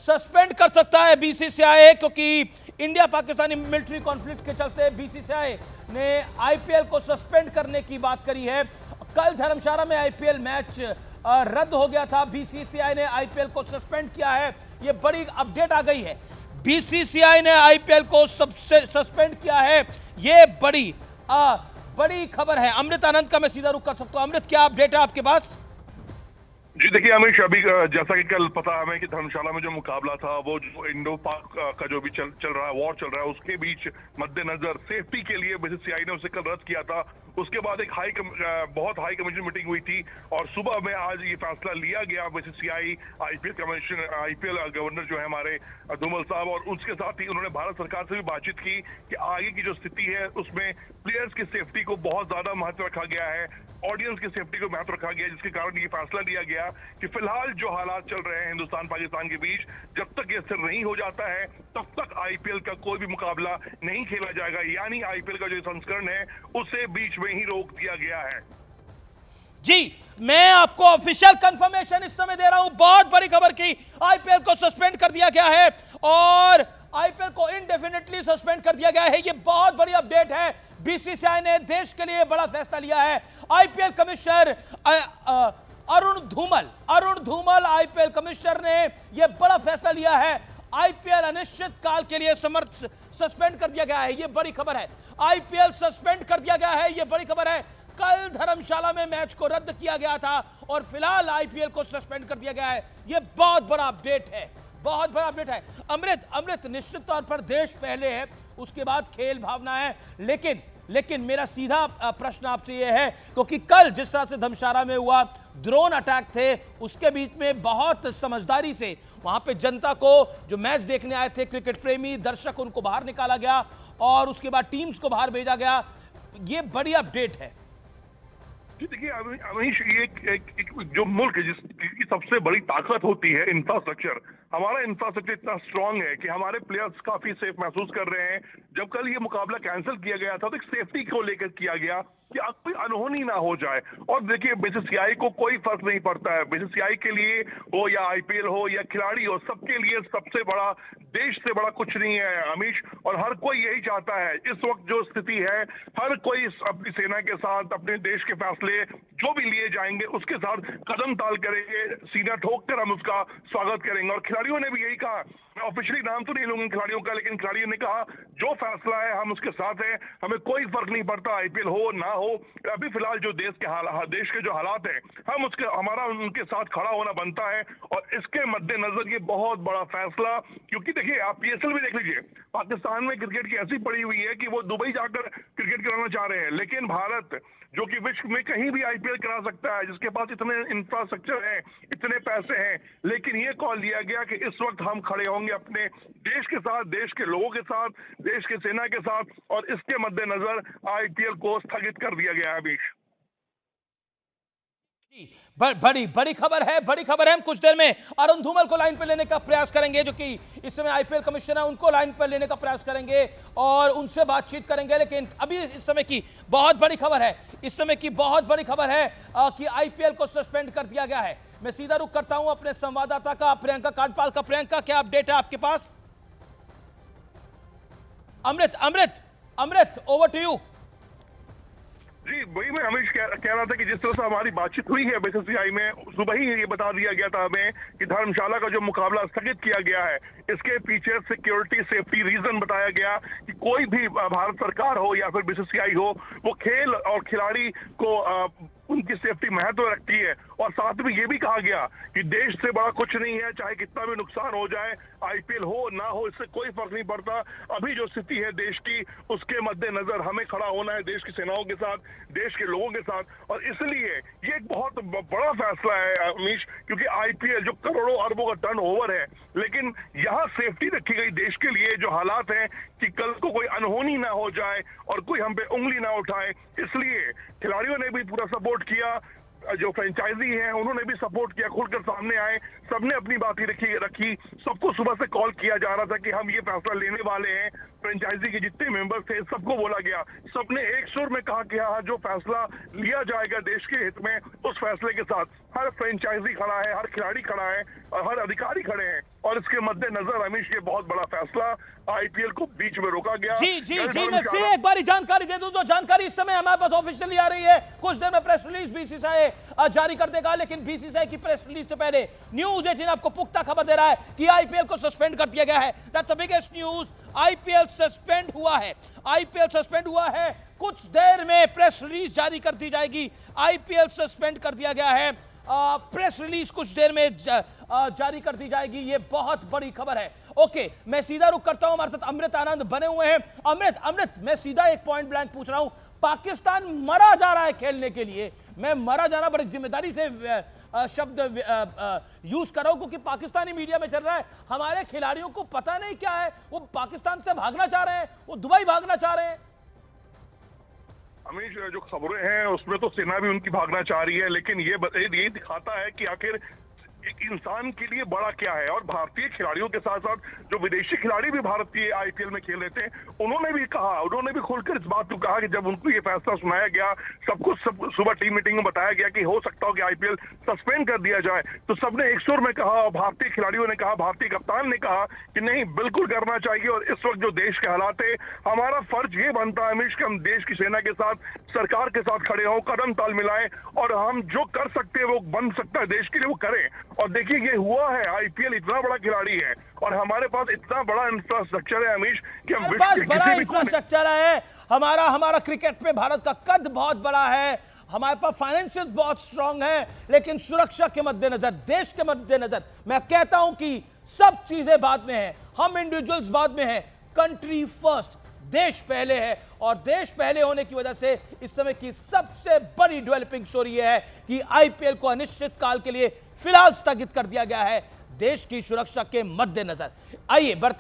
Suspend कर सकता है बीसीसीआई, क्योंकि इंडिया पाकिस्तानी मिलिट्री कॉन्फ्लिक्ट के चलते बीसीसीआई ने आईपीएल को सस्पेंड करने की बात करी है। कल धर्मशाला में आईपीएल मैच रद्द हो गया था, बीसीसीआई ने आईपीएल को सस्पेंड किया है। यह बड़ी अपडेट आ गई है, बीसीसीआई ने आईपीएल को सबसे सस्पेंड किया है। यह बड़ी खबर है। अमृत आनंद का मैं सीधा रुख कर सकता हूं। अमृत, क्या अपडेट है आपके पास? जी देखिए अमीश, अभी जैसा कि कल पता हमें कि धर्मशाला में जो मुकाबला था, वो जो इंडो पाक का जो भी चल रहा है, वॉर चल रहा है, उसके बीच मद्देनजर सेफ्टी के लिए बीसीसीआई ने उसे कल रद्द किया था। उसके बाद एक बहुत हाई कमीशन मीटिंग हुई थी और सुबह में आज ये फैसला लिया गया। बीसीसीआई आईपीएल गवर्नर जो है हमारे धूमल साहब, और उसके साथ ही उन्होंने भारत सरकार से भी बातचीत की कि आगे की जो स्थिति है उसमें प्लेयर्स की सेफ्टी को बहुत ज्यादा महत्व रखा गया है, ऑडियंस की सेफ्टी को महत्व रखा गया, जिसके कारण ये फैसला लिया गया कि फिलहाल जो हालात चल रहे हैं हिंदुस्तान पाकिस्तान के बीच, जब तक ये स्थिर नहीं हो जाता है तब तक आईपीएल का कोई भी मुकाबला नहीं खेला जाएगा। यानी आईपीएल का जो संस्करण है उसे बीच में ही रोक दिया गया है। जी, मैं आपको ऑफिशियल कंफर्मेशन इस समय दे रहा हूं। बहुत बड़ी खबर की, आईपीएल को सस्पेंड कर दिया गया है और आईपीएल को इंडेफिनिटली सस्पेंड कर दिया गया है। यह बहुत बड़ी अपडेट है। बीसीसीआई ने देश के लिए बड़ा फैसला लिया है। IPL commissioner Arun Dhumal IPL commissioner ने यह बड़ा फैसला लिया है। आईपीएल अनिश्चित काल के लिए सस्पेंड कर दिया गया है। यह बड़ी खबर है। आईपीएल सस्पेंड कर दिया गया है, यह बड़ी खबर है। कल धर्मशाला में मैच को रद्द किया गया था और फिलहाल आईपीएल को सस्पेंड कर दिया गया है। यह बहुत बड़ा अपडेट है, बहुत बड़ा अपडेट है। अमृत, निश्चित तौर पर देश पहले है, उसके बाद खेल भावना है, लेकिन मेरा सीधा प्रश्न आपसे यह है, क्योंकि कल जिस तरह से धर्मशाला में हुआ, ड्रोन अटैक थे, उसके बीच में बहुत समझदारी से वहां पे जनता को, जो मैच देखने आए थे क्रिकेट प्रेमी दर्शक, उनको बाहर निकाला गया और उसके बाद टीम्स को बाहर भेजा गया। ये बड़ी अपडेट है। देखिए अमीश, ये एक जो मुल्क है जिसकी सबसे बड़ी ताकत होती है इंफ्रास्ट्रक्चर, हमारा इंफ्रास्ट्रक्चर इतना स्ट्रांग है कि हमारे प्लेयर्स काफी सेफ महसूस कर रहे हैं। जब कल ये मुकाबला कैंसिल किया गया था तो एक सेफ्टी को लेकर किया गया कि अब कोई अनहोनी ना हो जाए। और देखिए बीसीसीआई को कोई फर्क नहीं पड़ता है, बीसीसीआई के लिए हो या आईपीएल हो या खिलाड़ी हो, सबके लिए सबसे बड़ा, देश से बड़ा कुछ नहीं है अमीश। और हर कोई यही चाहता है, इस वक्त जो स्थिति है, हर कोई अपनी सेना के साथ अपने देश के फैसले जो भी लिए जाएंगे उसके साथ कदम ताल करेंगे, सीना ठोक कर हम उसका स्वागत करेंगे। और खिलाड़ियों ने भी यही कहा, मैं ऑफिशियली नाम तो नहीं लूंगा खिलाड़ियों का, लेकिन खिलाड़ियों ने कहा जो फैसला है हम उसके साथ हैं, हमें कोई फर्क नहीं पड़ता आईपीएल हो ना हो। अभी फिलहाल जो देश के जो हालात हैं, हमारा उनके साथ खड़ा होना बनता है। और इसके मद्देनजर ये बहुत बड़ा फैसला, क्योंकि देखिए आप पीएसएल भी देख लीजिए, पाकिस्तान में क्रिकेट की ऐसी पड़ी हुई है कि वो दुबई जाकर क्रिकेट कराना चाह रहे हैं, लेकिन भारत जो कि विश्व में कहीं भी आईपीएल करा सकता है, जिसके पास इतने इंफ्रास्ट्रक्चर है, इतने पैसे हैं, लेकिन ये कॉल लिया गया कि इस वक्त हम खड़े होंगे अपने देश के साथ, देश के लोगों के साथ, देश की सेना के साथ, और इसके मद्देनजर आईपीएल को स्थगित कर दिया गया है। अभीश, बड़ी खबर है, बड़ी खबर है। हम कुछ देर में अरुण धूमल को लाइन पर लेने का प्रयास करेंगे, जो कि इस समय आईपीएल कमिश्नर है, उनको लाइन पर लेने का प्रयास करेंगे और उनसे बातचीत करेंगे। लेकिन अभी इस समय की बहुत बड़ी खबर है, इस समय की बहुत बड़ी खबर है कि आईपीएल को सस्पेंड कर दिया गया है। मैं सीधा रुख करता हूं अपने संवाददाता का, प्रियंका कांडपाल का। प्रियंका, क्या अपडेट है आपके पास? अमृत, ओवर टू यू। जी वही मैं हमेश कह रहा था कि जिस तरह से हमारी बातचीत हुई है बीसीसीआई में, सुबह ही ये बता दिया गया था हमें कि धर्मशाला का जो मुकाबला स्थगित किया गया है, इसके पीछे सिक्योरिटी सेफ्टी रीजन बताया गया कि कोई भी भारत सरकार हो या फिर बीसीसीआई हो, वो खेल और खिलाड़ी को उनकी सेफ्टी महत्व रखती है। और साथ में ये भी कहा गया कि देश से बड़ा कुछ नहीं है, चाहे कितना भी नुकसान हो जाए, आईपीएल हो ना हो, इससे कोई फर्क नहीं पड़ता। अभी जो स्थिति है देश की, उसके मद्देनजर हमें खड़ा होना है देश की सेनाओं के साथ, देश के लोगों के साथ। और इसलिए ये एक बहुत बड़ा फैसला है अमीश, क्योंकि आईपीएल जो करोड़ों अरबों का टर्नओवर है, लेकिन यहाँ सेफ्टी रखी गई देश के लिए, जो हालात हैं कि कल को कोई अनहोनी ना हो जाए और कोई हम पे उंगली ना उठाए। इसलिए खिलाड़ियों ने भी पूरा सपोर्ट किया, जो फ्रेंचाइजी हैं उन्होंने भी सपोर्ट किया, खुलकर सामने आए, सबने अपनी बातें रखी। सबको सुबह से कॉल किया जा रहा था कि हम ये फैसला लेने वाले हैं। फ्रेंचाइजी के जितने मेंबर्स थे सबको बोला गया, सबने एक सुर में कहा कि हाँ, जो फैसला लिया जाएगा देश के हित में, उस फैसले के साथ हर फ्रेंचाइजी खड़ा है, हर खिलाड़ी खड़ा है और हर अधिकारी खड़े हैं। और इसके मद्देनजर अमीश ये बहुत बड़ा फैसला, आईपीएल को बीच में रोका गया। जी जी जी, मैं फिर एक बार जानकारी दे दूं तो जानकारी इस समय हमारे पास ऑफिशियली आ रही है। कुछ देर में प्रेस रिलीज बीसीसीआई जारी कर देगा, लेकिन बीसीसीआई की प्रेस रिलीज से पहले न्यूज 18 आपको पुख्ता खबर दे रहा है कि आईपीएल को सस्पेंड कर दिया गया है। That's the biggest news. IPL suspend हुआ है, आईपीएल सस्पेंड हुआ है। कुछ देर में प्रेस रिलीज जारी कर दी जाएगी। आईपीएल सस्पेंड कर दिया गया है, प्रेस रिलीज कुछ देर में जारी कर दी जाएगी। ये बहुत बड़ी खबर है। ओके, मैं सीधा रुख करता हूं, हमारे साथ अमृत आनंद बने हुए हैं। अमृत, मैं सीधा एक पॉइंट ब्लैंक पूछ रहा हूं। पाकिस्तान मरा जा रहा है खेलने के लिए। मैं मरा जाना बड़ी जिम्मेदारी से शब्द यूज कर रहा हूं, क्योंकि पाकिस्तानी मीडिया में चल रहा है हमारे खिलाड़ियों को पता नहीं क्या है, वो पाकिस्तान से भागना चाह रहे हैं, वो दुबई भागना चाह रहे हैं। अमीश, जो खबरें हैं उसमें तो सेना भी उनकी भागना चाह रही है, लेकिन ये दिखाता है कि आखिर एक इंसान के लिए बड़ा क्या है। और भारतीय खिलाड़ियों के साथ साथ जो विदेशी खिलाड़ी भी भारत की आईपीएल में खेल रहे थे, उन्होंने भी खुलकर इस बात को कहा कि जब उनको ये फैसला सुनाया गया, सबको सुबह टीम मीटिंग में बताया गया कि हो सकता हो कि आईपीएल सस्पेंड कर दिया जाए, तो सबने एक सुर में कहा, भारतीय खिलाड़ियों ने कहा, भारतीय कप्तान ने कहा कि नहीं, बिल्कुल करना चाहिए। और इस वक्त जो देश के हालात है, हमारा फर्ज ये बनता है अमीश कि हम देश की सेना के साथ, सरकार के साथ खड़े हों, कदम ताल मिलाएं, और हम जो कर सकते हैं, वो बन सकता है देश के लिए, वो करें। और देखिए, ये हुआ है। आईपीएल इतना बड़ा खिलाड़ी है और हमारे पास इतना बड़ा इंफ्रास्ट्रक्चर है अमीश कि हम विश्व के बड़ा इंफ्रास्ट्रक्चर है। हमारा क्रिकेट में भारत का कद बहुत बड़ा है, हमारे पास फाइनेंशियल बहुत स्ट्रांग है, लेकिन सुरक्षा के मद्देनजर, देश के मद्देनजर मैं कहता हूं कि सब चीजें बाद में है, हम इंडिविजुअल्स बाद में है, कंट्री फर्स्ट, देश पहले है। और देश पहले होने की वजह से इस समय की सबसे बड़ी डेवलपिंग स्टोरी है कि आईपीएल को अनिश्चित काल के लिए फिलहाल स्थगित कर दिया गया है, देश की सुरक्षा के मद्देनजर। आइए बढ़ते